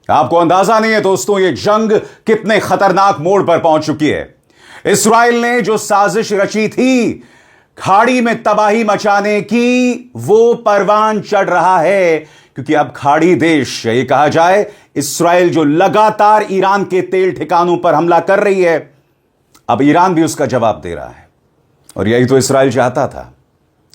आपको अंदाजा नहीं है दोस्तों, यह जंग कितने खतरनाक मोड़ पर पहुंच चुकी है। इस्राइल ने जो साजिश रची थी खाड़ी में तबाही मचाने की, वो परवान चढ़ रहा है, क्योंकि अब खाड़ी देश, ये कहा जाए इस्राइल जो लगातार ईरान के तेल ठिकानों पर हमला कर रही है, अब ईरान भी उसका जवाब दे रहा है। और यही तो इस्राइल चाहता था।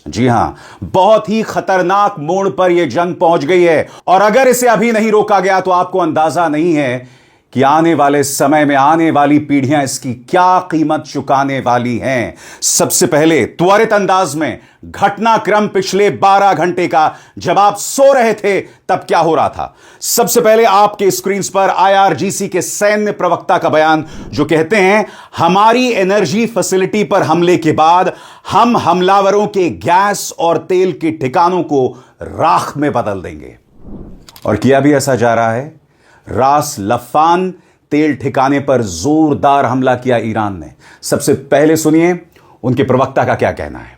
जी हां, बहुत ही खतरनाक मोड़ पर यह जंग पहुंच गई है, और अगर इसे अभी नहीं रोका गया तो आपको अंदाजा नहीं है कि आने वाले समय में आने वाली पीढ़ियां इसकी क्या कीमत चुकाने वाली हैं। सबसे पहले त्वरित अंदाज में घटनाक्रम पिछले 12 घंटे का, जब आप सो रहे थे तब क्या हो रहा था। सबसे पहले आपके स्क्रीन पर IRGC के सैन्य प्रवक्ता का बयान, जो कहते हैं हमारी एनर्जी फैसिलिटी पर हमले के बाद हम हमलावरों के गैस और तेल के ठिकानों को राख में बदल देंगे। और किया भी ऐसा जा रहा है। रास लफान तेल ठिकाने पर जोरदार हमला किया ईरान ने। सबसे पहले सुनिए उनके प्रवक्ता का क्या कहना है।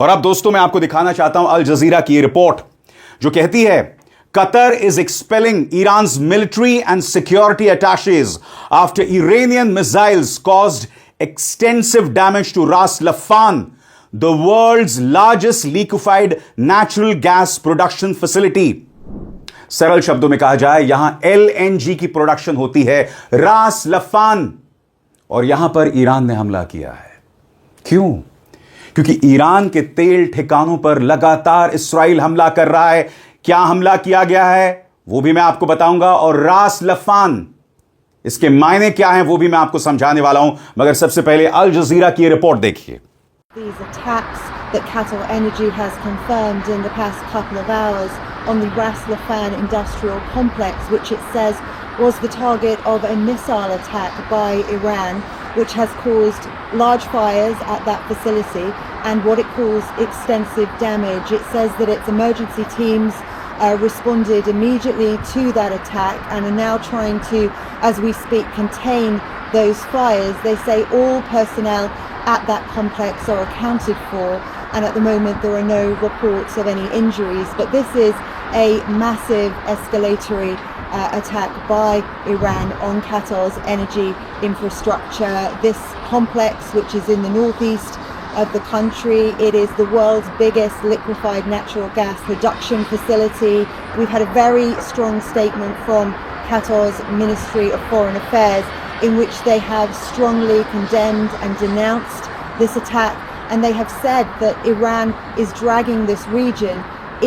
और अब दोस्तों मैं आपको दिखाना चाहता हूं अल जजीरा की रिपोर्ट, जो कहती है Qatar is expelling Iran's military and security attaches after Iranian missiles caused extensive damage to Ras Laffan, the world's largest liquefied natural gas production facility. सरल शब्दों में कहा जाए, यहां LNG की प्रोडक्शन होती है रास लफान, और यहां पर ईरान ने हमला किया है। क्यों? क्योंकि ईरान के तेल ठिकानों पर लगातार इस्राइल हमला कर रहा है। क्या हमला किया गया है वो भी मैं आपको बताऊंगा, और रास लफान इसके मायने क्या हैं वो भी मैं आपको समझाने वाला हूं, मगर सबसे पहले अल जजीरा की रिपोर्ट देखिए। These attacks that Qatar Energy has confirmed in the past couple of hours on the Ras Laffan industrial complex, which it says was the target of a missile attack by Iran, which has caused large fires at that facility and what it calls extensive damage. It says that its emergency teams responded immediately to that attack and are now trying to, as we speak, contain those fires. They say all personnel at that complex are accounted for, and at the moment there are no reports of any injuries, but this is a massive escalatory attack by Iran on Qatar's energy infrastructure. This complex, which is in the northeast of the country, it is the world's biggest liquefied natural gas production facility. We've had a very strong statement from Qatar's Ministry of Foreign Affairs in which they have strongly condemned and denounced this attack, and they have said that Iran is dragging this region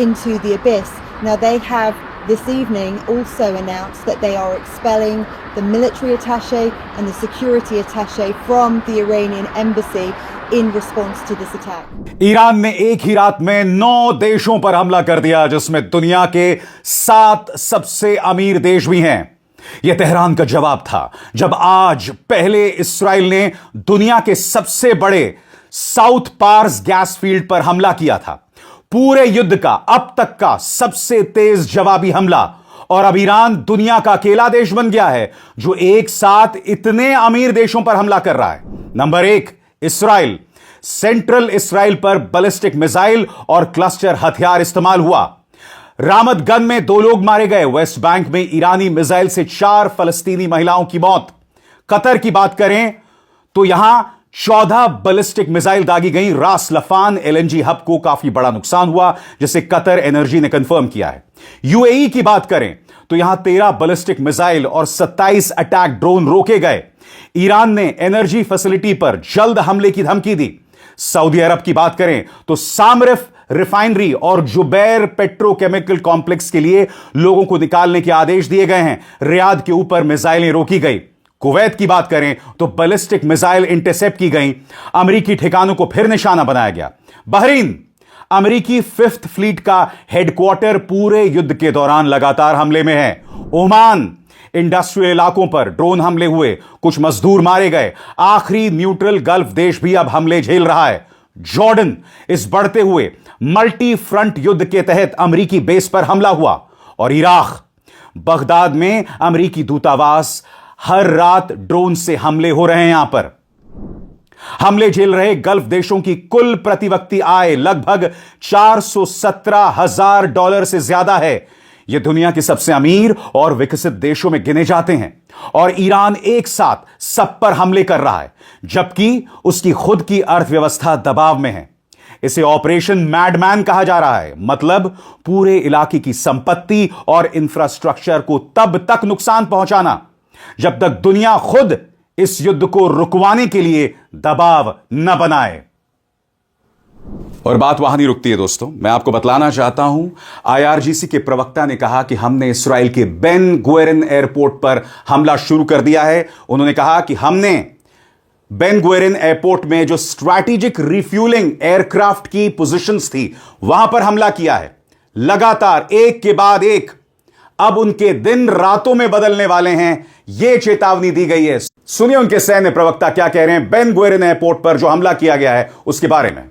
into the abyss. Now they have this evening also announced that they are expelling the military attaché and the security attaché from the Iranian embassy in response to this attack. Iran ने एक ही रात में 9 देशों पर हमला कर दिया, जिसमें दुनिया के 7 सबसे अमीर देश भी हैं। यह तेहरान का जवाब था जब आज पहले इस्राइल ने दुनिया के सबसे बड़े साउथ पार्स गैस फील्ड पर हमला किया था। पूरे युद्ध का अब तक का सबसे तेज जवाबी हमला, और अब ईरान दुनिया का अकेला देश बन गया है जो एक साथ इतने अमीर देशों पर हमला कर रहा है। Number 1 Israel. सेंट्रल इस्राइल पर बैलिस्टिक मिसाइल और क्लस्टर हथियार इस्तेमाल हुआ। रामत गन में 2 लोग मारे गए। वेस्ट बैंक में ईरानी मिसाइल से 4 फलस्तीनी महिलाओं की मौत। कतर की बात करें तो यहां 14 बैलिस्टिक मिसाइल दागी गई। रास लफान LNG हब को काफी बड़ा नुकसान हुआ, जिसे कतर एनर्जी ने कंफर्म किया है। UAE की बात करें तो यहां 13 बैलिस्टिक मिसाइल और 27 अटैक ड्रोन रोके गए। ईरान ने एनर्जी फैसिलिटी पर जल्द हमले की धमकी दी। सऊदी अरब की बात करें तो सामरिफ रिफाइनरी और जुबैर पेट्रोकेमिकल कॉम्प्लेक्स के लिए लोगों को निकालने के आदेश दिए गए हैं। रियाद के ऊपर मिसाइलें रोकी गई। कुवैत की बात करें तो बैलिस्टिक मिसाइल इंटरसेप्ट की गई। अमेरिकी ठिकानों को फिर निशाना बनाया गया। बहरीन, अमेरिकी 5th फ्लीट का हेडक्वार्टर पूरे युद्ध के दौरान लगातार हमले में है। ओमान, इंडस्ट्रियल इलाकों पर ड्रोन हमले हुए, कुछ मजदूर मारे गए। आखिरी न्यूट्रल गल्फ देश भी अब हमले झेल रहा है। जॉर्डन, इस बढ़ते हुए मल्टी फ्रंट युद्ध के तहत अमेरिकी बेस पर हमला हुआ। और इराक, बगदाद में अमेरिकी दूतावास, हर रात ड्रोन से हमले हो रहे हैं। यहां पर हमले झेल रहे गल्फ देशों की कुल प्रति व्यक्ति आय लगभग $417,000 से ज्यादा है। यह दुनिया के सबसे अमीर और विकसित देशों में गिने जाते हैं। और ईरान एक साथ सब पर हमले कर रहा है, जबकि उसकी खुद की अर्थव्यवस्था दबाव में है। इसे ऑपरेशन मैडमैन कहा जा रहा है, मतलब पूरे इलाके की संपत्ति और इंफ्रास्ट्रक्चर को तब तक नुकसान पहुंचाना जब तक दुनिया खुद इस युद्ध को रुकवाने के लिए दबाव न बनाए। और बात वहां नहीं रुकती है दोस्तों, मैं आपको बतलाना चाहता हूं, आईआरजीसी के प्रवक्ता ने कहा कि हमने इस्राएल के बेन गुएरिन एयरपोर्ट पर हमला शुरू कर दिया है। उन्होंने कहा कि हमने बेन गुएरिन एयरपोर्ट में जो स्ट्रैटेजिक रिफ्यूलिंग एयरक्राफ्ट की पोजीशंस थी, वहां पर हमला किया है। लगातार एक के बाद एक अब उनके दिन रातों में बदलने वाले हैं, यह चेतावनी दी गई है। सुनिए उनके सैन्य प्रवक्ता क्या कह रहे हैं बेन गुएरिन एयरपोर्ट पर जो हमला किया गया है उसके बारे में।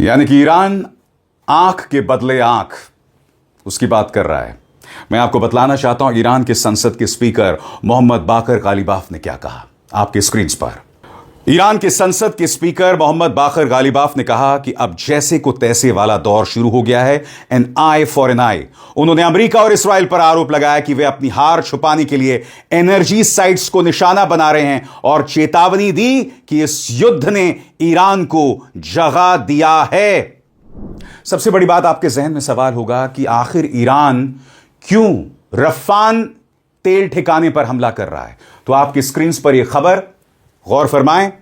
यानी कि ईरान आंख के बदले आंख उसकी बात कर रहा है। मैं आपको बतलाना चाहता हूं ईरान के संसद के स्पीकर मोहम्मद बाकर कालिबाफ ने क्या कहा आपके स्क्रीन पर। ईरान के संसद के स्पीकर मोहम्मद बाकर गालिबाफ ने कहा कि अब जैसे को तैसे वाला दौर शुरू हो गया है, एन आई फॉर एन आई। उन्होंने अमेरिका और इस्राएल पर आरोप लगाया कि वे अपनी हार छुपाने के लिए एनर्जी साइट्स को निशाना बना रहे हैं और चेतावनी दी कि इस युद्ध ने ईरान को जगा दिया है। सबसे बड़ी बात, आपके जहन में सवाल होगा कि आखिर ईरान क्यों रफान तेल ठिकाने पर हमला कर रहा है। तो आपकी स्क्रीन पर यह खबर गौर फरमाएं।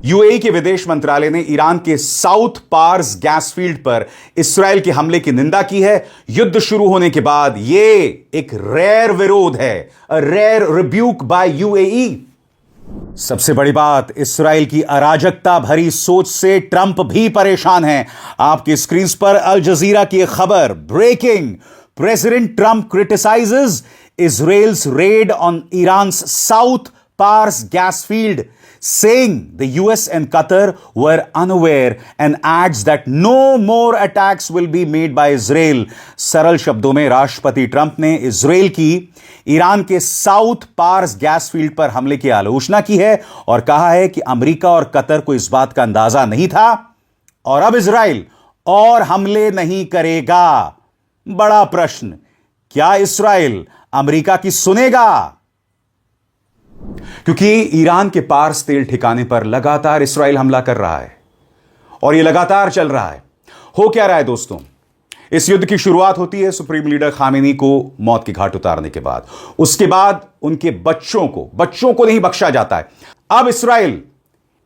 यूएई के विदेश मंत्रालय ने ईरान के साउथ पार्स गैस फील्ड पर इस्राएल के हमले की निंदा की है। युद्ध शुरू होने के बाद यह एक रेयर विरोध है, a rare rebuke by UAE. सबसे बड़ी बात, इस्राएल की अराजकता भरी सोच से ट्रंप भी परेशान हैं। आपकी स्क्रीन पर अल जजीरा की खबर, breaking, president Trump criticises Israel's raid on Iran's South Pars gas field, saying the US and Qatar were unaware and adds that no more attacks will be made by Israel. सरल शब्दों में राष्ट्रपति Trump ने Israel की Iran के South Pars gas field पर हमले की आलोचना की है और कहा है कि अमेरिका और कतर को इस बात का अंदाजा नहीं था और अब इजराइल और हमले नहीं करेगा। बड़ा प्रश्न, क्या इस्राएल अमेरिका की सुनेगा? क्योंकि ईरान के पार्स तेल ठिकाने पर लगातार इस्राएल हमला कर रहा है और यह लगातार चल रहा है। हो क्या रहा है दोस्तों, इस युद्ध की शुरुआत होती है सुप्रीम लीडर खामेनी को मौत की घाट उतारने के बाद। उसके बाद उनके बच्चों को नहीं बख्शा जाता है। अब इस्राएल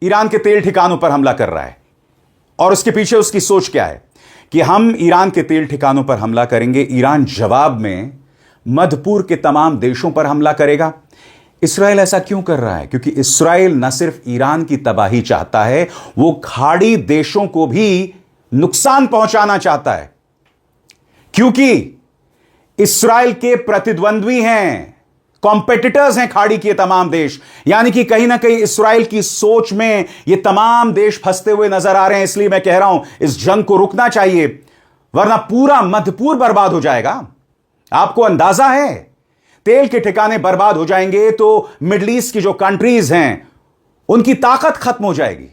ईरान के तेल ठिकानों पर हमला कर रहा है और उसके पीछे उसकी सोच क्या है कि हम ईरान के तेल ठिकानों पर हमला करेंगे, ईरान जवाब में मध्यपूर्व के तमाम देशों पर हमला करेगा। इस्राएल ऐसा क्यों कर रहा है? क्योंकि इस्राएल न सिर्फ ईरान की तबाही चाहता है, वो खाड़ी देशों को भी नुकसान पहुंचाना चाहता है। क्योंकि इस्राएल के प्रतिद्वंद्वी हैं, कॉम्पिटिटर्स हैं खाड़ी के तमाम देश। यानी कि कहीं ना कहीं इस्राएल की सोच में ये तमाम देश फंसते हुए नजर आ रहे हैं। इसलिए मैं कह रहा हूं, इस जंग को रुकना चाहिए, वरना पूरा मध्यपूर्व बर्बाद हो जाएगा। आपको अंदाजा है, तेल के ठिकाने बर्बाद हो जाएंगे तो मिडिल ईस्ट की जो कंट्रीज हैं उनकी ताकत खत्म हो जाएगी।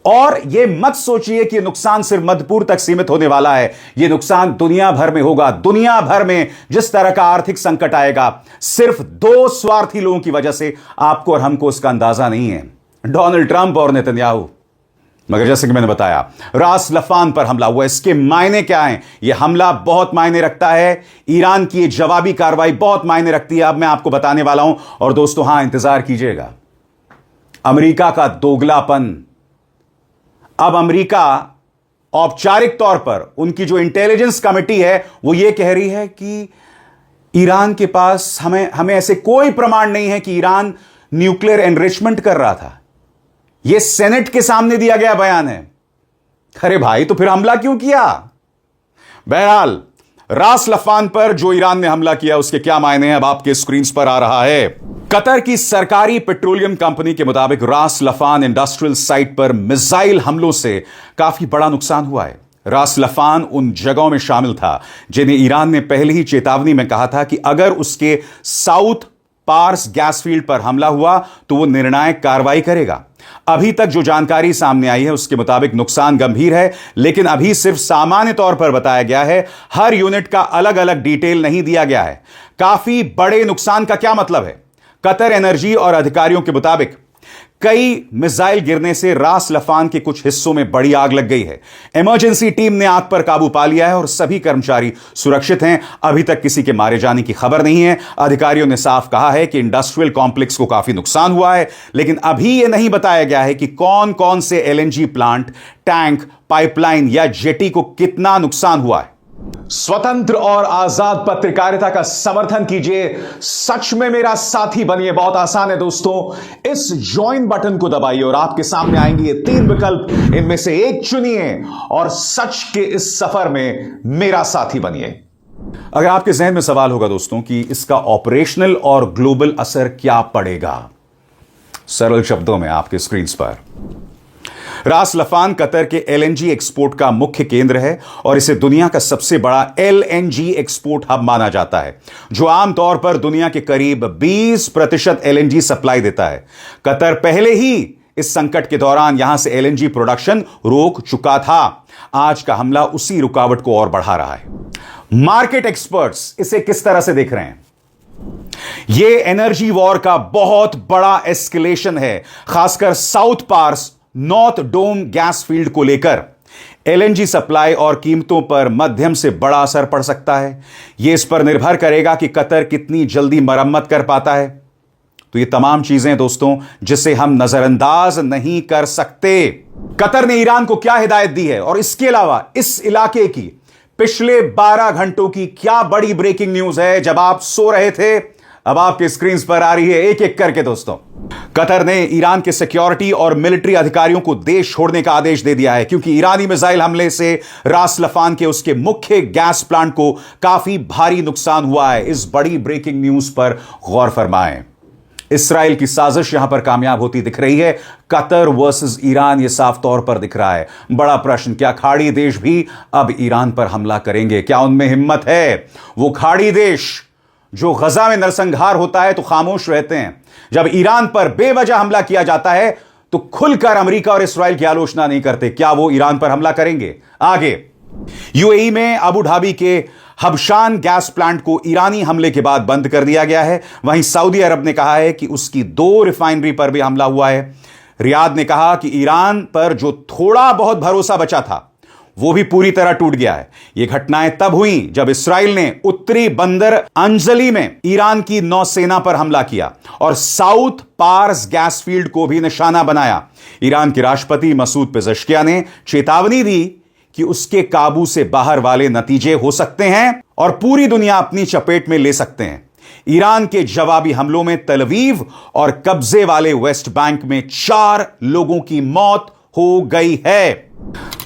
और यह मत सोचिए कि नुकसान सिर्फ मध्यपूर्व तक सीमित होने वाला है, यह नुकसान दुनिया भर में होगा। दुनिया भर में जिस तरह का आर्थिक संकट आएगा, सिर्फ दो स्वार्थी लोगों की वजह से, आपको और हमको उसका अंदाजा नहीं है, डोनाल्ड ट्रंप और नेतन्याहू। मगर जैसे कि मैंने बताया, रास लफान पर हमला हुआ, इसके मायने क्या हैं? यह हमला बहुत मायने रखता है, ईरान की यह जवाबी कार्रवाई बहुत मायने रखती है। अब मैं आपको बताने वाला हूं। और दोस्तों, हां, इंतजार कीजिएगा, अमेरिका का दोगलापन। अब अमेरिका औपचारिक तौर पर, उनकी जो इंटेलिजेंस कमेटी है वो ये कह रही है कि ईरान के पास हमें ऐसे कोई प्रमाण नहीं है कि ईरान न्यूक्लियर एनरिचमेंट कर रहा था। यह सेनेट के सामने दिया गया बयान है। अरे भाई, तो फिर हमला क्यों किया? बहरहाल, रास लफान पर जो ईरान ने हमला किया उसके क्या मायने हैं, अब आपके स्क्रीन पर आ रहा है। कतर की सरकारी पेट्रोलियम कंपनी के मुताबिक रास लफान इंडस्ट्रियल साइट पर मिसाइल हमलों से काफी बड़ा नुकसान हुआ है। रास लफान उन जगहों में शामिल था जिन्हें ईरान ने पहले ही चेतावनी में कहा था कि अगर उसके साउथ पार्स गैस फील्ड पर हमला हुआ तो वो निर्णायक कार्रवाई करेगा। अभी तक जो जानकारी सामने आई है उसके मुताबिक नुकसान गंभीर है, लेकिन अभी सिर्फ सामान्य तौर पर बताया गया है। हर यूनिट का अलग अलग डिटेल नहीं दिया गया है। काफी बड़े नुकसान का क्या मतलब है? कतर एनर्जी और अधिकारियों के मुताबिक कई मिसाइल गिरने से रास लफान के कुछ हिस्सों में बड़ी आग लग गई है। इमरजेंसी टीम ने आग पर काबू पा लिया है और सभी कर्मचारी सुरक्षित हैं। अभी तक किसी के मारे जाने की खबर नहीं है। अधिकारियों ने साफ कहा है कि इंडस्ट्रियल कॉम्प्लेक्स को काफी नुकसान हुआ है, लेकिन अभी यह नहीं बताया गया है कि कौन कौन से एलएनजी प्लांट, टैंक, पाइपलाइन या जेटी को कितना नुकसान हुआ है। स्वतंत्र और आजाद पत्रकारिता का समर्थन कीजिए, सच में मेरा साथी बनिए। बहुत आसान है दोस्तों, इस ज्वाइन बटन को दबाइए और आपके सामने आएंगे ये 3 विकल्प, इनमें से एक चुनिए और सच के इस सफर में मेरा साथी बनिए। अगर आपके जहन में सवाल होगा दोस्तों कि इसका ऑपरेशनल और ग्लोबल असर क्या पड़ेगा, सरल शब्दों में आपके स्क्रीन पर, रास लफान कतर के एलएनजी एक्सपोर्ट का मुख्य केंद्र है और इसे दुनिया का सबसे बड़ा एलएनजी एक्सपोर्ट हब माना जाता है, जो आमतौर पर दुनिया के करीब 20% एलएनजी सप्लाई देता है। कतर पहले ही इस संकट के दौरान यहां से एलएनजी प्रोडक्शन रोक चुका था। आज का हमला उसी रुकावट को और बढ़ा रहा है। मार्केट एक्सपर्ट्स इसे किस तरह से देख रहे हैं? यह एनर्जी वॉर का बहुत बड़ा एस्केलेशन है, खासकर साउथ पार्स नॉर्थ डोम गैस फील्ड को लेकर। एलएनजी सप्लाई और कीमतों पर मध्यम से बड़ा असर पड़ सकता है। यह इस पर निर्भर करेगा कि कतर कितनी जल्दी मरम्मत कर पाता है। तो ये तमाम चीजें दोस्तों जिसे हम नजरअंदाज नहीं कर सकते। कतर ने ईरान को क्या हिदायत दी है और इसके अलावा इस इलाके की पिछले 12 घंटों की क्या बड़ी ब्रेकिंग न्यूज है। जब आप सो रहे थे, अब आपके स्क्रीन पर आ रही है एक एक करके। दोस्तों, कतर ने ईरान के सिक्योरिटी और मिलिट्री अधिकारियों को देश छोड़ने का आदेश दे दिया है, क्योंकि ईरानी मिसाइल हमले से रास लफान के उसके मुख्य गैस प्लांट को काफी भारी नुकसान हुआ है। इस बड़ी ब्रेकिंग न्यूज पर गौर फरमाएं। इस्राएल की साजिश यहां पर कामयाब होती दिख रही है। कतर वर्सेस ईरान, यह साफ तौर पर दिख रहा है। बड़ा प्रश्न, क्या खाड़ी देश भी अब ईरान पर हमला करेंगे? क्या उनमें हिम्मत है? वो खाड़ी देश जो गजा में नरसंहार होता है तो खामोश रहते हैं, जब ईरान पर बेवजह हमला किया जाता है तो खुलकर अमेरिका और इस्राएल की आलोचना नहीं करते। क्या वो ईरान पर हमला करेंगे? आगे, यूएई में अबू धाबी के हबशान गैस प्लांट को ईरानी हमले के बाद बंद कर दिया गया है। वहीं सऊदी अरब ने कहा है कि उसकी 2 रिफाइनरी पर भी हमला हुआ है। रियाद ने कहा कि ईरान पर जो थोड़ा बहुत भरोसा बचा था वो भी पूरी तरह टूट गया है। ये घटनाएं तब हुई जब इस्राएल ने उत्तरी बंदर अंजली में ईरान की नौसेना पर हमला किया और साउथ पार्स गैस फील्ड को भी निशाना बनाया। ईरान के राष्ट्रपति मसूद पेज़ेश्कियान ने चेतावनी दी कि उसके काबू से बाहर वाले नतीजे हो सकते हैं और पूरी दुनिया अपनी चपेट में ले सकते हैं। ईरान के जवाबी हमलों में तल अवीव और कब्जे वाले वेस्ट बैंक में 4 लोगों की मौत हो गई है।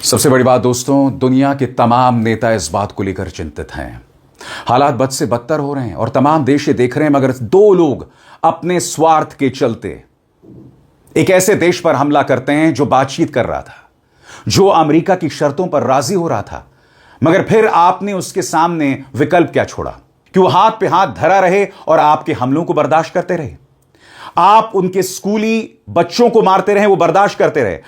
सबसे बड़ी बात दोस्तों, दुनिया के तमाम नेता इस बात को लेकर चिंतित हैं। हालात बद से बदतर हो रहे हैं और तमाम देश ये देख रहे हैं, मगर 2 लोग अपने स्वार्थ के चलते एक ऐसे देश पर हमला करते हैं जो बातचीत कर रहा था, जो अमेरिका की शर्तों पर राजी हो रहा था, मगर फिर आपने उसके सामने विकल्प क्या छोड़ा कि वो हाथ पे हाथ धरा रहे और आपके हमलों को बर्दाश्त करते रहे। आप उनके स्कूली बच्चों को मारते रहे, वो बर्दाश्त करते रहे।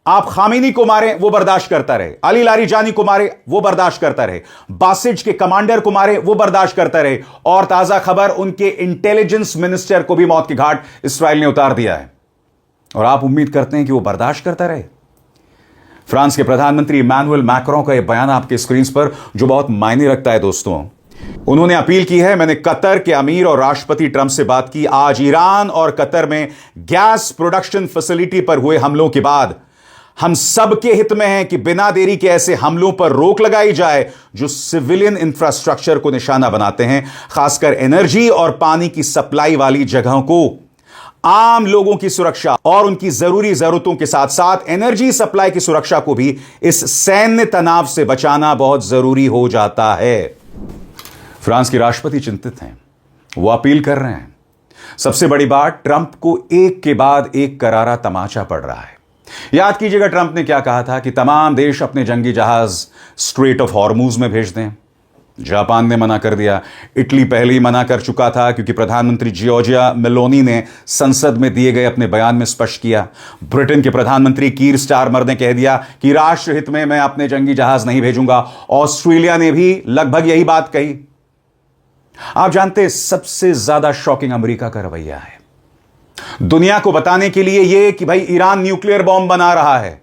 आप खामेनी को मारे, वो बर्दाश्त करता रहे। अली लारीजानी को मारे, वो बर्दाश्त करता रहे। बासिज के कमांडर को मारे, वो बर्दाश्त करता रहे। और ताजा खबर, उनके इंटेलिजेंस मिनिस्टर को भी मौत के घाट इस्राएल ने उतार दिया है और आप उम्मीद करते हैं कि वो बर्दाश्त करता रहे। फ्रांस के प्रधानमंत्री इमैनुअल मैक्रों का यह बयान आपके स्क्रीन पर जो बहुत मायने रखता है दोस्तों। उन्होंने अपील की है, मैंने कतर के अमीर और राष्ट्रपति ट्रंप से बात की। आज ईरान और कतर में गैस प्रोडक्शन फैसिलिटी पर हुए हमलों के बाद हम सबके हित में है कि बिना देरी के ऐसे हमलों पर रोक लगाई जाए जो सिविलियन इंफ्रास्ट्रक्चर को निशाना बनाते हैं, खासकर एनर्जी और पानी की सप्लाई वाली जगहों को। आम लोगों की सुरक्षा और उनकी जरूरी जरूरतों के साथ साथ एनर्जी सप्लाई की सुरक्षा को भी इस सैन्य तनाव से बचाना बहुत जरूरी हो जाता है। फ्रांस के राष्ट्रपति चिंतित हैं, वो अपील कर रहे हैं। सबसे बड़ी बात, ट्रंप को एक के बाद एक करारा तमाचा पड़ रहा है। याद कीजिएगा ट्रंप ने क्या कहा था कि तमाम देश अपने जंगी जहाज स्ट्रेट ऑफ हॉर्मुज में भेज दें। जापान ने मना कर दिया। इटली पहले ही मना कर चुका था, क्योंकि प्रधानमंत्री जॉर्जिया मेलोनी ने संसद में दिए गए अपने बयान में स्पष्ट किया। ब्रिटेन के प्रधानमंत्री कीर स्टारमर ने कह दिया कि राष्ट्र हित में मैं अपने जंगी जहाज नहीं भेजूंगा। ऑस्ट्रेलिया ने भी लगभग यही बात कही। आप जानते हैं सबसे ज्यादा शॉकिंग अमेरिका का रवैया है, दुनिया को बताने के लिए यह कि भाई ईरान न्यूक्लियर बॉम्ब बना रहा है,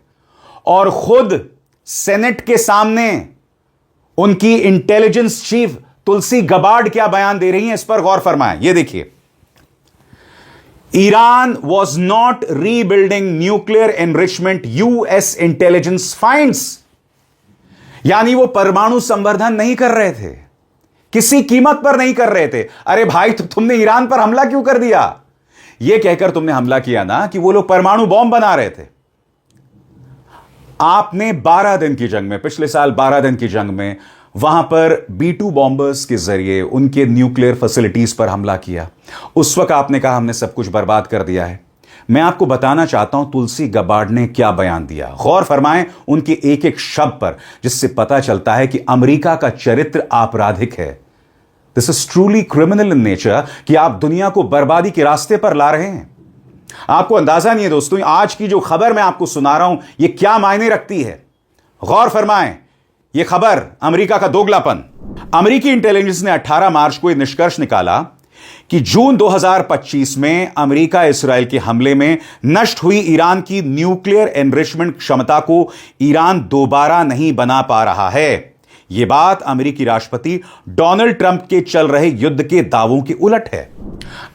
और खुद सेनेट के सामने उनकी इंटेलिजेंस चीफ तुलसी गबार्ड क्या बयान दे रही हैं, इस पर गौर फरमाएं। यह देखिए, Iran was not rebuilding nuclear enrichment, US intelligence finds. यानी वो परमाणु संवर्धन नहीं कर रहे थे, किसी कीमत पर नहीं कर रहे थे। अरे भाई, तो तुमने ईरान पर हमला क्यों कर दिया? यह कहकर तुमने हमला किया ना कि वो लोग परमाणु बॉम्ब बना रहे थे। आपने 12 दिन की जंग में, पिछले साल 12 दिन की जंग में वहां पर B-2 बॉम्बर्स के जरिए उनके न्यूक्लियर फैसिलिटीज पर हमला किया। उस वक्त आपने कहा हमने सब कुछ बर्बाद कर दिया है। मैं आपको बताना चाहता हूं तुलसी गबार्ड ने क्या बयान दिया। गौर फरमाएं उनके एक एक शब्द पर, जिससे पता चलता है कि अमेरिका का चरित्र आपराधिक है। This is truly criminal in nature कि आप दुनिया को बर्बादी के रास्ते पर ला रहे हैं। आपको अंदाजा नहीं है दोस्तों, आज की जो खबर मैं आपको सुना रहा हूं यह क्या मायने रखती है। गौर फरमाएं, यह खबर अमेरिका का दोगलापन। अमेरिकी इंटेलिजेंस ने 18 मार्च को यह निष्कर्ष निकाला कि जून 2025 में अमेरिका इस्राएल के हमले में नष्ट हुई ईरान की न्यूक्लियर एनरिचमेंट क्षमता को ईरान दोबारा नहीं बना पा रहा है। यह बात अमेरिकी राष्ट्रपति डोनाल्ड ट्रंप के चल रहे युद्ध के दावों की उलट है।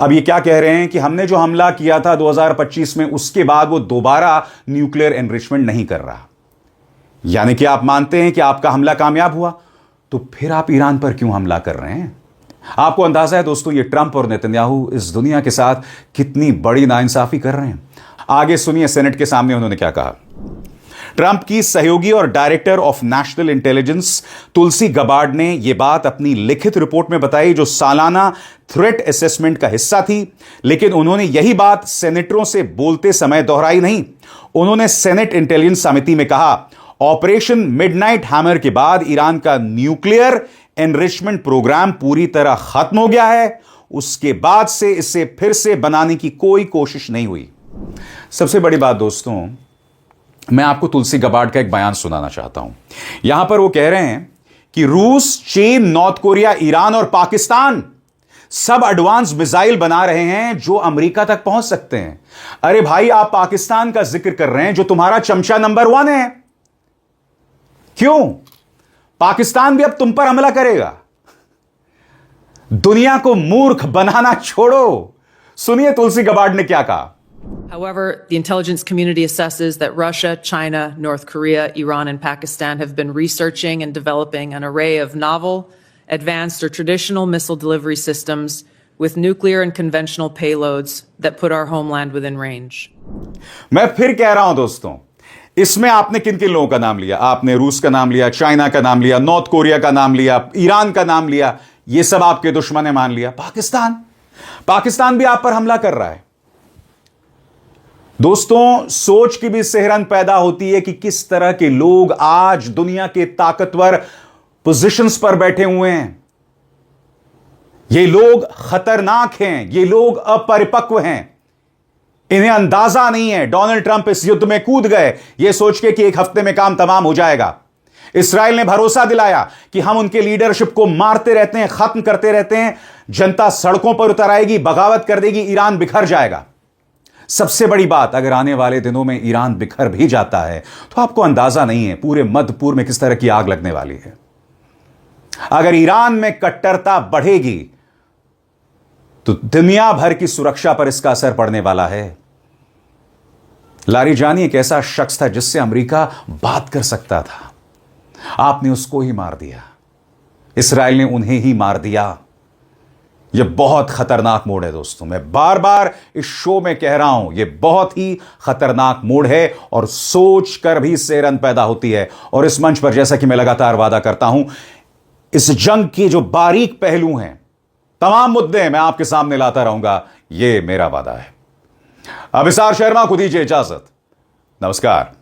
अब ये क्या कह रहे हैं कि हमने जो हमला किया था 2025 में, उसके बाद वो दोबारा न्यूक्लियर एनरिचमेंट नहीं कर रहा। यानी कि आप मानते हैं कि आपका हमला कामयाब हुआ, तो फिर आप ईरान पर क्यों हमला कर रहे हैं? आपको अंदाजा है दोस्तों, ये ट्रंप और नेतन्याहू इस दुनिया के साथ कितनी बड़ी नाइंसाफी कर रहे हैं। आगे सुनिए सेनेट के सामने उन्होंने क्या कहा। ट्रंप की सहयोगी और director of national intelligence Tulsi Gabbard ने यह बात अपनी लिखित रिपोर्ट में बताई, जो सालाना थ्रेट असेसमेंट का हिस्सा थी। लेकिन उन्होंने यही बात सेनेटरों से बोलते समय दोहराई नहीं। उन्होंने सेनेट इंटेलिजेंस समिति में कहा, ऑपरेशन मिडनाइट हैमर के बाद ईरान का न्यूक्लियर एनरिचमेंट प्रोग्राम पूरी तरह खत्म हो गया है। उसके बाद से इसे फिर से बनाने की कोई कोशिश नहीं हुई। सबसे बड़ी बात दोस्तों, मैं आपको तुलसी गबार्ड का एक बयान सुनाना चाहता हूं। यहां पर वो कह रहे हैं कि रूस, चीन, नॉर्थ कोरिया, ईरान और पाकिस्तान सब एडवांस मिसाइल बना रहे हैं जो अमेरिका तक पहुंच सकते हैं। अरे भाई, आप पाकिस्तान का जिक्र कर रहे हैं जो तुम्हारा चमचा नंबर 1 है। क्यों? पाकिस्तान भी अब तुम पर हमला करेगा। दुनिया को मूर्ख बनाना छोड़ो। सुनिए तुलसी गबार्ड ने क्या कहा। However, the intelligence community assesses that Russia, China, North Korea, Iran, and Pakistan have been researching and developing an array of novel, advanced, or traditional missile delivery systems with nuclear and conventional payloads that put our homeland within range. मैं फिर कह रहा हूं दोस्तों, इसमें आपने किन किन लोगों का नाम लिया? आपने रूस का नाम लिया, चाइना का नाम लिया, नॉर्थ कोरिया का नाम लिया, ईरान का नाम लिया। यह सब आपके दुश्मन ने मान लिया। पाकिस्तान भी आप पर हमला कर रहा है। दोस्तों, सोच की भी सिहरन पैदा होती है कि किस तरह के लोग आज दुनिया के ताकतवर पोजीशंस पर बैठे हुए हैं। ये लोग खतरनाक हैं, ये लोग अपरिपक्व हैं। इन्हें अंदाजा नहीं है। डोनाल्ड ट्रंप इस युद्ध में कूद गए यह सोच के कि एक हफ्ते में काम तमाम हो जाएगा। इस्राएल ने भरोसा दिलाया कि हम उनके लीडरशिप को मारते रहते हैं, खत्म करते रहते हैं, जनता सड़कों पर उतर आएगी, बगावत कर देगी, ईरान बिखर जाएगा। सबसे बड़ी बात, अगर आने वाले दिनों में ईरान बिखर भी जाता है तो आपको अंदाजा नहीं है पूरे मध्य पूर्व में किस तरह की आग लगने वाली है। अगर ईरान में कट्टरता बढ़ेगी तो दुनिया भर की सुरक्षा पर इसका असर पड़ने वाला है। लारिजानी एक ऐसा शख्स था जिससे अमेरिका बात कर सकता था। आपने उसको ही मार दिया। इस्राएल ने उन्हें ही मार दिया। यह बहुत खतरनाक मोड़ है दोस्तों। मैं बार बार इस शो में कह रहा हूं, यह बहुत ही खतरनाक मोड़ है और सोच कर भी सिहरन पैदा होती है। और इस मंच पर, जैसा कि मैं लगातार वादा करता हूं, इस जंग के जो बारीक पहलू हैं, तमाम मुद्दे मैं आपके सामने लाता रहूंगा। यह मेरा वादा है। अभिसार शर्मा को दीजिए इजाजत। नमस्कार।